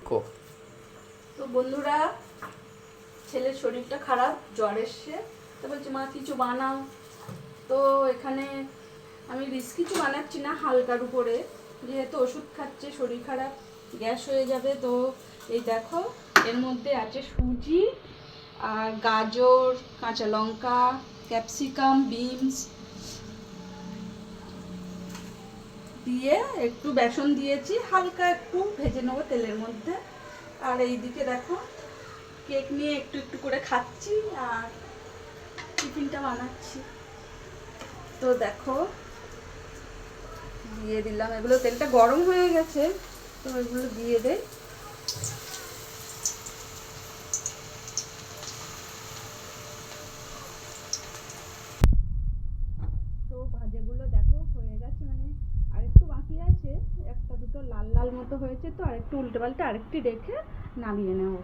কো। তো বন্ধুরা, ছেলের শরীরটা খারাপ, জ্বর এসছে, তো বলছে মা কিছু বানাও। তো এখানে আমি কিছু বানাচ্ছি না, হালকার উপরে, যেহেতু ওষুধ খাচ্ছে, শরীর খারাপ, গ্যাস হয়ে যাবে। তো এই দেখো, এর মধ্যে আছে সুজি আর গাজর, কাঁচা লঙ্কা, ক্যাপসিকাম, বিনস দিয়ে একটু বেসন দিয়েছি, হালকা একটু ভেজে নেবো তেলের মধ্যে। আর এইদিকে দেখো, কেক নিয়ে একটু একটু করে খাচ্ছি আর টিফিনটা বানাচ্ছি। তো দেখো, দিয়ে দিলাম এগুলো, তেলটা গরম হয়ে গেছে, তো এগুলো দিয়ে দেই। তো ভাজাগুলো দেখো হয়ে গেছে, মানে আরেকটু বাকি আছে, একটা দুটো লাল লাল মতো হয়েছে, তো আরেকটু উল্টে পাল্টে আরেকটি রেখে নামিয়ে নেব।